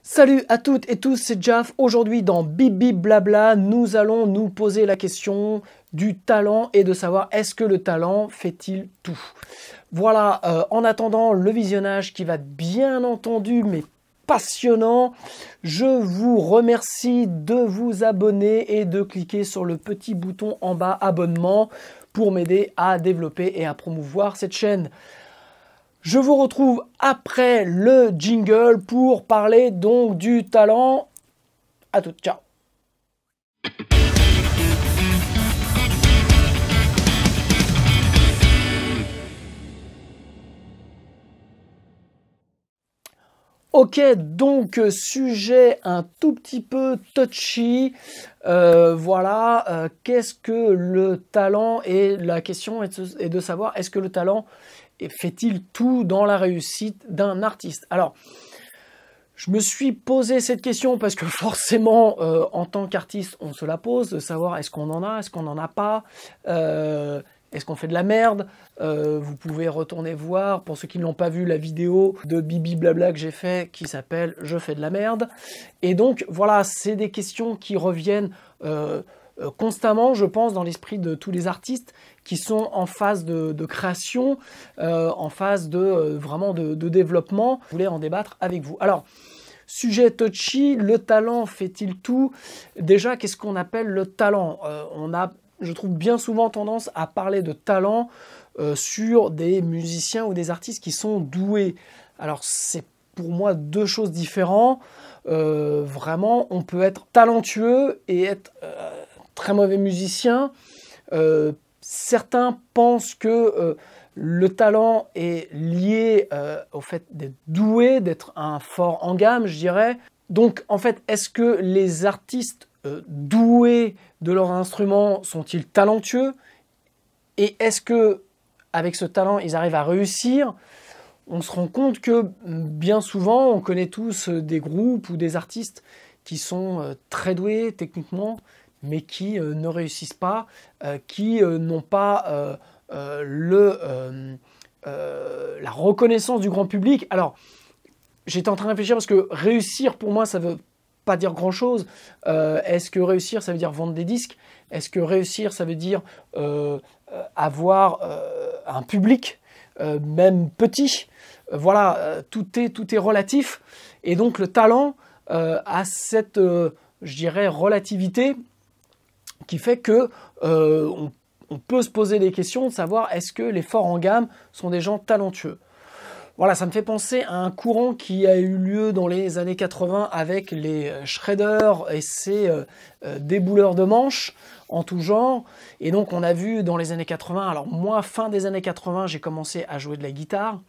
Salut à toutes et tous, c'est Jaf. Aujourd'hui dans Bibi Blabla, nous allons nous poser la question du talent et de savoir est-ce que le talent fait-il tout? Voilà, en attendant le visionnage qui va être bien entendu mais passionnant, je vous remercie de vous abonner et de cliquer sur le petit bouton en bas abonnement pour m'aider à développer et à promouvoir cette chaîne. Je vous retrouve après le jingle pour parler donc du talent. À tout, ciao. Ok, donc sujet un tout petit peu touchy. Voilà, qu'est-ce que le talent? Et la question est de savoir, est-ce que le talent fait-il tout dans la réussite d'un artiste? Alors, je me suis posé cette question parce que forcément, en tant qu'artiste, on se la pose, de savoir est-ce qu'on en a, est-ce qu'on n'en a pas, est-ce qu'on fait de la merde. Vous pouvez retourner voir, pour ceux qui ne l'ont pas vu, la vidéo de Bibi Blabla que j'ai fait qui s'appelle « Je fais de la merde ». Et donc, voilà, c'est des questions qui reviennent constamment, je pense, dans l'esprit de tous les artistes qui sont en phase de création, en phase vraiment de développement. Je voulais en débattre avec vous. Alors, sujet touchy, le talent fait-il tout? Déjà, qu'est-ce qu'on appelle le talent? On a, je trouve, bien souvent tendance à parler de talent sur des musiciens ou des artistes qui sont doués. Alors, c'est pour moi deux choses différentes. Vraiment, on peut être talentueux et être très mauvais musicien. Certains pensent que le talent est lié au fait d'être doué, d'être un fort en gamme, je dirais. Donc, en fait, est-ce que les artistes doués de leur instrument sont-ils talentueux? Et est-ce que, avec ce talent, ils arrivent à réussir? On se rend compte que bien souvent, on connaît tous des groupes ou des artistes qui sont très doués techniquement, mais qui ne réussissent pas, qui n'ont pas la reconnaissance du grand public. Alors, j'étais en train de réfléchir parce que réussir, pour moi, ça ne veut pas dire grand-chose. Est-ce que réussir, ça veut dire vendre des disques? Est-ce que réussir, ça veut dire avoir un public, même petit? Voilà, tout est relatif. Et donc, le talent a cette, je dirais, relativité qui fait que on peut se poser des questions de savoir est-ce que les forts en gamme sont des gens talentueux. Voilà, ça me fait penser à un courant qui a eu lieu dans les années 80 avec les shredders et ces débouleurs de manches en tout genre. Et donc on a vu dans les années 80, alors moi fin des années 80 j'ai commencé à jouer de la guitare,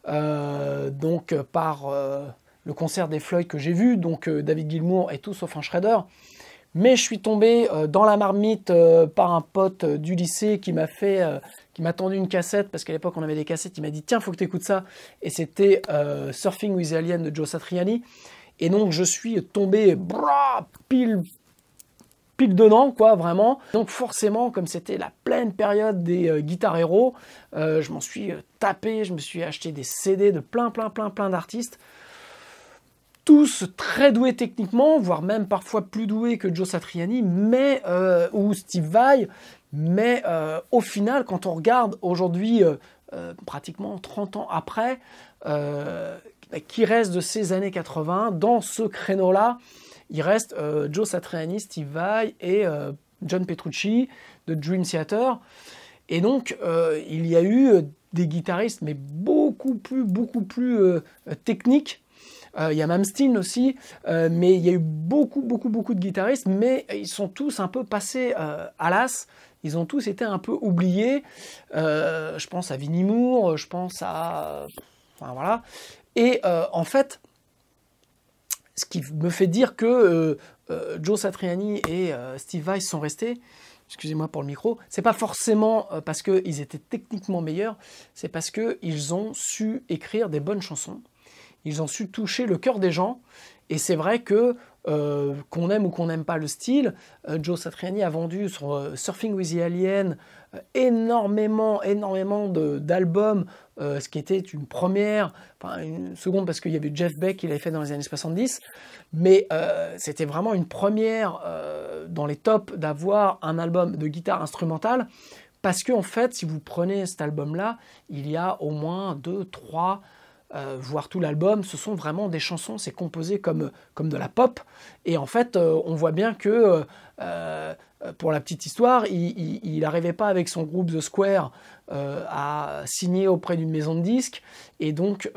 donc par le concert des Floyd que j'ai vu, donc David Gilmour et tout sauf un shredder. Mais je suis tombé dans la marmite par un pote du lycée qui m'a tendu une cassette, parce qu'à l'époque on avait des cassettes, il m'a dit tiens faut que tu écoutes ça, et c'était Surfing with the Alien de Joe Satriani, et donc je suis tombé pile dedans quoi, vraiment. Donc forcément, comme c'était la pleine période des Guitar Hero, je m'en suis tapé, je me suis acheté des CD de plein d'artistes, tous très doués techniquement, voire même parfois plus doués que Joe Satriani, mais, ou Steve Vai, mais au final, quand on regarde aujourd'hui, pratiquement 30 ans après, qui reste de ces années 80, dans ce créneau-là, il reste Joe Satriani, Steve Vai et John Petrucci de Dream Theater. Et donc, il y a eu des guitaristes, mais beaucoup plus techniques. Il y a Malmsteen aussi, mais il y a eu beaucoup de guitaristes, mais ils sont tous un peu passés à l'as. Ils ont tous été un peu oubliés. Je pense à Vinnie Moore, je pense à... Enfin, voilà. Et en fait, ce qui me fait dire que Joe Satriani et Steve Vai sont restés, excusez-moi pour le micro, c'est pas forcément parce qu'ils étaient techniquement meilleurs, c'est parce qu'ils ont su écrire des bonnes chansons. ils ont su toucher le cœur des gens. Et c'est vrai que qu'on aime ou qu'on n'aime pas le style, Joe Satriani a vendu sur Surfing with the Alien énormément d'albums, ce qui était une première, enfin une seconde parce qu'il y avait Jeff Beck qui l'avait fait dans les années 70, mais c'était vraiment une première dans les tops d'avoir un album de guitare instrumentale, parce qu'en fait, si vous prenez cet album-là, il y a au moins 2, 3... voire tout l'album, ce sont vraiment des chansons, c'est composé comme de la pop, et en fait on voit bien que pour la petite histoire, il n'arrivait pas avec son groupe The Square à signer auprès d'une maison de disques, et donc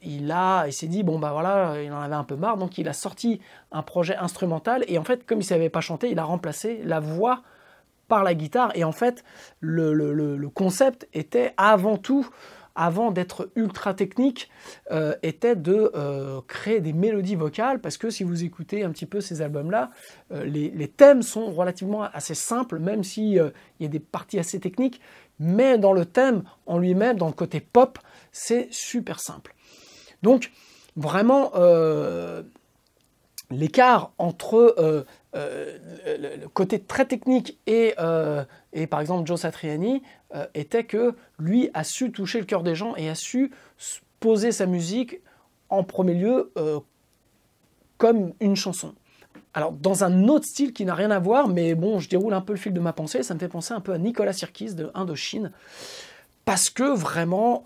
il s'est dit bon bah voilà, il en avait un peu marre, donc il a sorti un projet instrumental, et en fait comme il ne savait pas chanter, il a remplacé la voix par la guitare, et en fait le concept était avant tout, avant d'être ultra technique, était de créer des mélodies vocales, parce que si vous écoutez un petit peu ces albums-là, les thèmes sont relativement assez simples, même s'il y a des parties assez techniques, mais dans le thème en lui-même, dans le côté pop, c'est super simple. Donc, vraiment, l'écart entre le côté très technique et par exemple Joe Satriani était que lui a su toucher le cœur des gens et a su poser sa musique en premier lieu comme une chanson. Alors dans un autre style qui n'a rien à voir, mais bon, je déroule un peu le fil de ma pensée, ça me fait penser un peu à Nicolas Sirkis de Indochine, parce que vraiment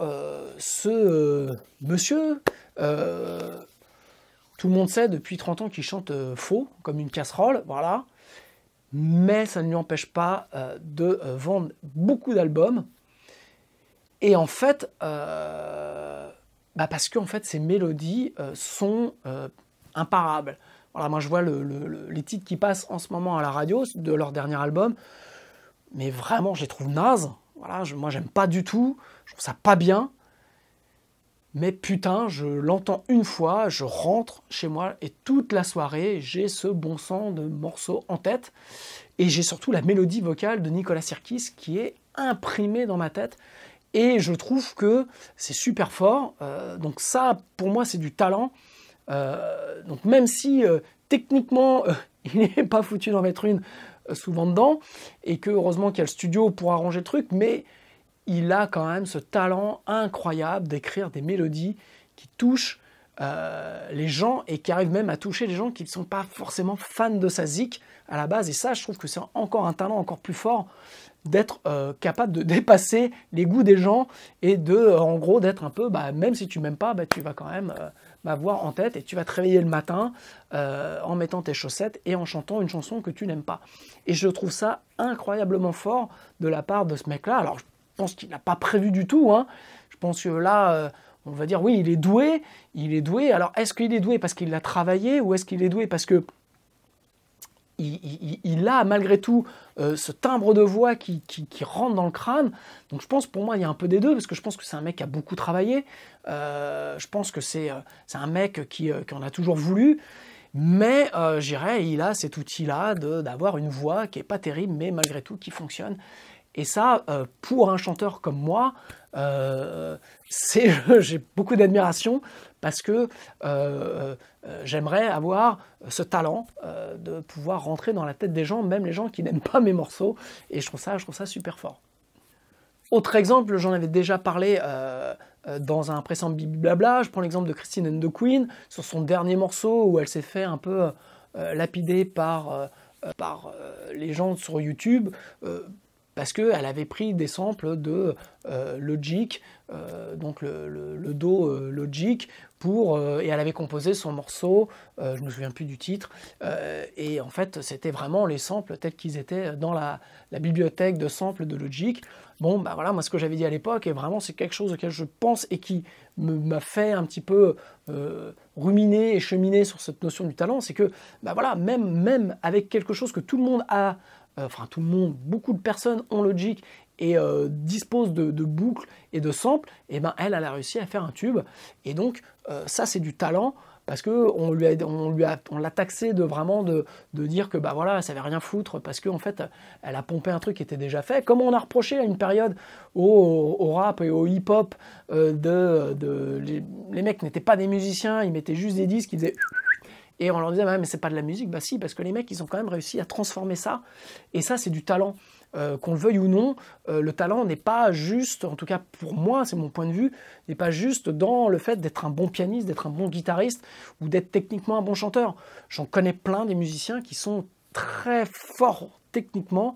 ce monsieur... tout le monde sait depuis 30 ans qu'il chante faux, comme une casserole, voilà. Mais ça ne lui empêche pas de vendre beaucoup d'albums. Et en fait, parce que en fait, ces mélodies sont imparables. Voilà, moi je vois les titres qui passent en ce moment à la radio de leur dernier album, mais vraiment je les trouve nazes. Voilà, moi j'aime pas du tout, je trouve ça pas bien. Mais putain, je l'entends une fois, je rentre chez moi et toute la soirée, j'ai ce bon sang de morceaux en tête. Et j'ai surtout la mélodie vocale de Nicolas Sirkis qui est imprimée dans ma tête. Et je trouve que c'est super fort. Donc ça, pour moi, c'est du talent. Donc même si techniquement, il n'est pas foutu d'en mettre une souvent dedans, et que heureusement qu'il y a le studio pour arranger le truc, mais... il a quand même ce talent incroyable d'écrire des mélodies qui touchent les gens et qui arrivent même à toucher les gens qui ne sont pas forcément fans de sa zik à la base. Et ça, je trouve que c'est encore un talent encore plus fort d'être capable de dépasser les goûts des gens et de, en gros, d'être un peu, même si tu m'aimes pas, tu vas quand même m'avoir en tête et tu vas te réveiller le matin en mettant tes chaussettes et en chantant une chanson que tu n'aimes pas. Et je trouve ça incroyablement fort de la part de ce mec-là. Alors, je pense qu'il n'a pas prévu du tout, hein. Je pense que là, on va dire, oui, il est doué. Alors, est-ce qu'il est doué parce qu'il l'a travaillé, ou est-ce qu'il est doué parce que il a malgré tout ce timbre de voix qui rentre dans le crâne? Donc je pense, pour moi, il y a un peu des deux, parce que je pense que c'est un mec qui a beaucoup travaillé. Je pense que c'est un mec qui en a toujours voulu. Mais je dirais, il a cet outil-là d'avoir une voix qui n'est pas terrible, mais malgré tout qui fonctionne. Et ça, pour un chanteur comme moi, j'ai beaucoup d'admiration, parce que j'aimerais avoir ce talent de pouvoir rentrer dans la tête des gens, même les gens qui n'aiment pas mes morceaux, et je trouve ça super fort. Autre exemple, j'en avais déjà parlé dans un précédent Blabla, je prends l'exemple de Christine and the Queen, sur son dernier morceau où elle s'est fait un peu lapider par les gens sur YouTube, parce qu'elle avait pris des samples de Logic, donc le Do Logic, et elle avait composé son morceau, je ne me souviens plus du titre, et en fait c'était vraiment les samples tels qu'ils étaient dans la bibliothèque de samples de Logic. Bon, voilà, moi ce que j'avais dit à l'époque, et vraiment c'est quelque chose auquel je pense et qui m'a fait un petit peu ruminer et cheminer sur cette notion du talent, c'est que voilà, même avec quelque chose que tout le monde a, beaucoup de personnes ont Logic et dispose de boucles et de samples, et ben elle a réussi à faire un tube. Et donc ça c'est du talent, parce qu'on l'a taxé de dire que bah voilà, ça savait rien foutre, parce qu'en fait elle a pompé un truc qui était déjà fait, comme on a reproché à une période au rap et au hip-hop, les mecs n'étaient pas des musiciens, ils mettaient juste des disques, ils faisaient... Et on leur disait, mais c'est pas de la musique. Bah si, parce que les mecs, ils ont quand même réussi à transformer ça. Et ça, c'est du talent. Qu'on le veuille ou non, le talent n'est pas juste, en tout cas pour moi, c'est mon point de vue, n'est pas juste dans le fait d'être un bon pianiste, d'être un bon guitariste, ou d'être techniquement un bon chanteur. J'en connais plein des musiciens qui sont très forts techniquement,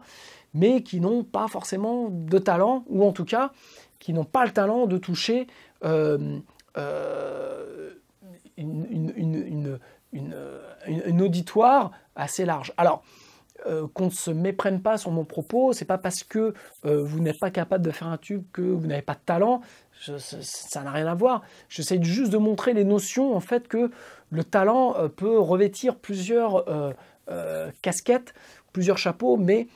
mais qui n'ont pas forcément de talent, ou en tout cas, qui n'ont pas le talent de toucher une auditoire assez large. Alors, qu'on ne se méprenne pas sur mon propos, c'est pas parce que vous n'êtes pas capable de faire un tube que vous n'avez pas de talent, ça n'a rien à voir. J'essaie juste de montrer les notions, en fait, que le talent peut revêtir plusieurs casquettes, plusieurs chapeaux, mais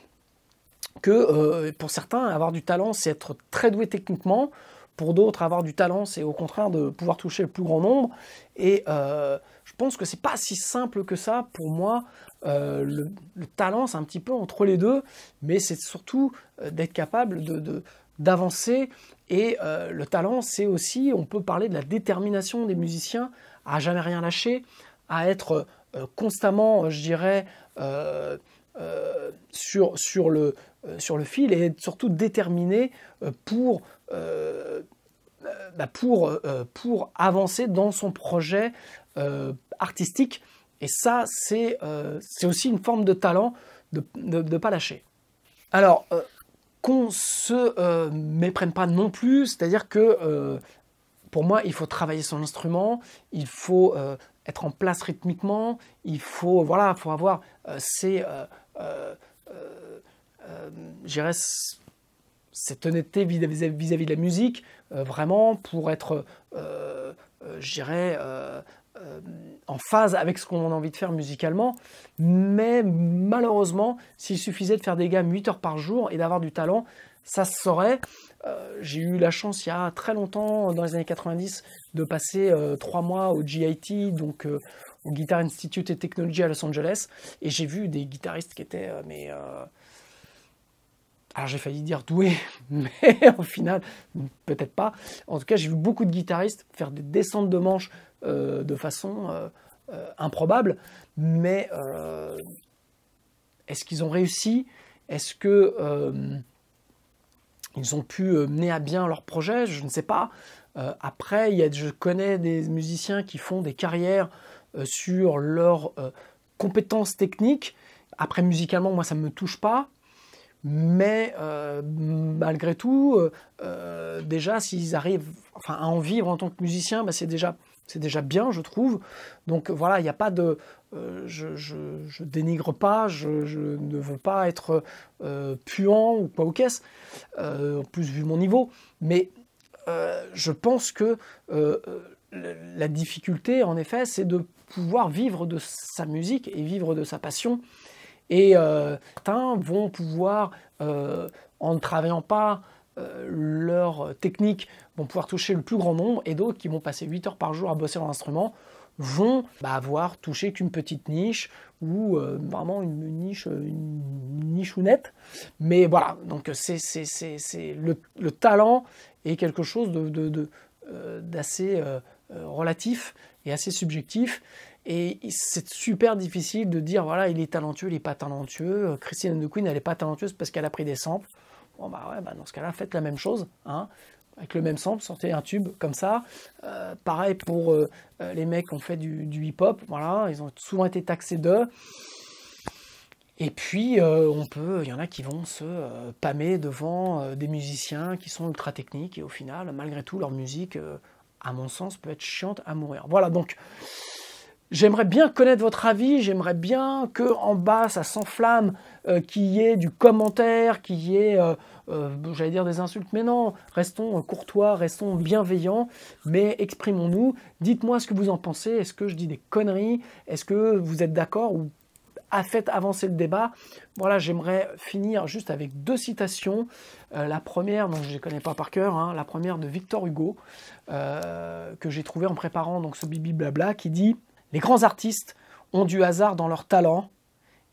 que pour certains, avoir du talent, c'est être très doué techniquement. Pour d'autres, avoir du talent, c'est au contraire de pouvoir toucher le plus grand nombre. Et je pense que c'est pas si simple que ça. Pour moi, le talent, c'est un petit peu entre les deux, mais c'est surtout d'être capable d'avancer. Et le talent, c'est aussi, on peut parler de la détermination des musiciens à jamais rien lâcher, à être constamment, je dirais, sur le fil, et être surtout déterminé pour avancer dans son projet artistique. Et ça, c'est aussi une forme de talent de ne pas lâcher. Alors, qu'on se méprenne pas non plus, c'est-à-dire que pour moi, il faut travailler son instrument, il faut être en place rythmiquement, il faut, voilà, faut avoir je dirais, cette honnêteté vis-à-vis de la musique, vraiment pour être, je dirais, en phase avec ce qu'on a envie de faire musicalement. Mais malheureusement, s'il suffisait de faire des gammes 8 heures par jour et d'avoir du talent, ça se saurait. J'ai eu la chance il y a très longtemps, dans les années 90, de passer 3 mois au GIT, donc au Guitar Institute of Technology à Los Angeles, et j'ai vu des guitaristes qui étaient alors j'ai failli dire doués, mais au final, peut-être pas. En tout cas, j'ai vu beaucoup de guitaristes faire des descentes de manches de façon improbable, mais est-ce qu'ils ont réussi? Est-ce que ils ont pu mener à bien leur projet? Je ne sais pas. Après, je connais des musiciens qui font des carrières sur leurs compétences techniques. Après, musicalement, moi, ça ne me touche pas. Mais malgré tout, déjà, s'ils arrivent à en vivre en tant que musicien, bah, c'est déjà bien, je trouve. Donc voilà, il n'y a pas de... je dénigre pas, je ne veux pas être puant ou quoi aux caisses, en plus vu mon niveau. Mais je pense que la difficulté, en effet, c'est de pouvoir vivre de sa musique et vivre de sa passion. Et certains vont pouvoir, en ne travaillant pas leur technique, vont pouvoir toucher le plus grand nombre, et d'autres qui vont passer 8 heures par jour à bosser leur instrument vont avoir touché qu'une petite niche, ou vraiment une nichounette. Mais voilà, donc c'est le talent est quelque chose d'assez relatif et assez subjectif. Et c'est super difficile de dire, voilà, il est talentueux, il n'est pas talentueux. Christine and the Queen, elle n'est pas talentueuse parce qu'elle a pris des samples. Bon, bah ouais, dans ce cas-là, faites la même chose, hein, avec le même sample, sortez un tube comme ça. Pareil pour les mecs qui ont fait du hip-hop, voilà, ils ont souvent été taxés d'eux. Et puis, il y en a qui vont se pâmer devant des musiciens qui sont ultra techniques, et au final, malgré tout, leur musique, à mon sens, peut être chiante à mourir. Voilà, donc... J'aimerais bien connaître votre avis, j'aimerais bien qu'en bas ça s'enflamme, qu'il y ait du commentaire, qu'il y ait, j'allais dire des insultes, mais non, restons courtois, restons bienveillants, mais exprimons-nous, dites-moi ce que vous en pensez, est-ce que je dis des conneries, est-ce que vous êtes d'accord, ou a fait avancer le débat. Voilà, j'aimerais finir juste avec 2 citations. La première, donc je ne les connais pas par cœur, hein, la première de Victor Hugo, que j'ai trouvé en préparant donc, ce bibi blabla, qui dit « Les grands artistes ont du hasard dans leur talent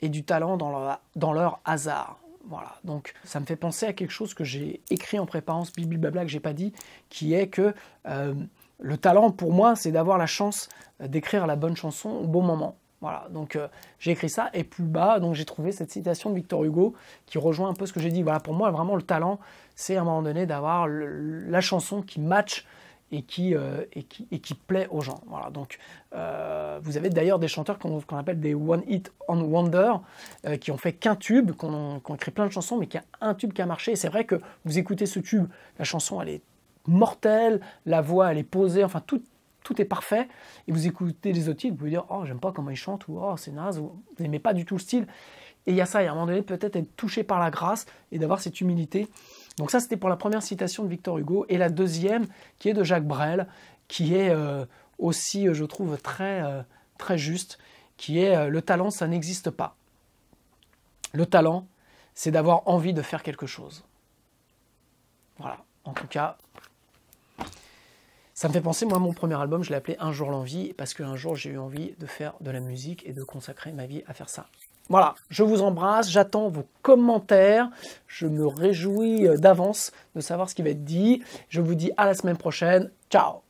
et du talent dans leur hasard. » Voilà, donc ça me fait penser à quelque chose que j'ai écrit en préparant ce bibi blabla que j'ai pas dit, qui est que le talent pour moi c'est d'avoir la chance d'écrire la bonne chanson au bon moment. Voilà, donc j'ai écrit ça et plus bas, donc j'ai trouvé cette citation de Victor Hugo qui rejoint un peu ce que j'ai dit. Voilà, pour moi vraiment le talent c'est à un moment donné d'avoir la chanson qui match et qui plaît aux gens. Voilà, donc vous avez d'ailleurs des chanteurs qu'on appelle des One Hit on Wonder, qui ont fait qu'un tube, qui ont écrit plein de chansons, mais qui a un tube qui a marché. Et c'est vrai que vous écoutez ce tube, la chanson elle est mortelle, la voix elle est posée, enfin tout est parfait. Et vous écoutez les autres titres, vous pouvez dire oh j'aime pas comment ils chantent, ou oh c'est naze, ou vous n'aimez pas du tout le style. Et il y a ça, il y a un moment donné peut-être être touché par la grâce et d'avoir cette humilité. Donc ça, c'était pour la première citation de Victor Hugo. Et la deuxième, qui est de Jacques Brel, qui est aussi, je trouve, très juste, qui est le talent, ça n'existe pas. Le talent, c'est d'avoir envie de faire quelque chose. Voilà, en tout cas, ça me fait penser, moi, mon premier album, je l'ai appelé Un jour l'envie, parce qu'un jour, j'ai eu envie de faire de la musique et de consacrer ma vie à faire ça. Voilà, je vous embrasse, j'attends vos commentaires, je me réjouis d'avance de savoir ce qui va être dit. Je vous dis à la semaine prochaine, ciao!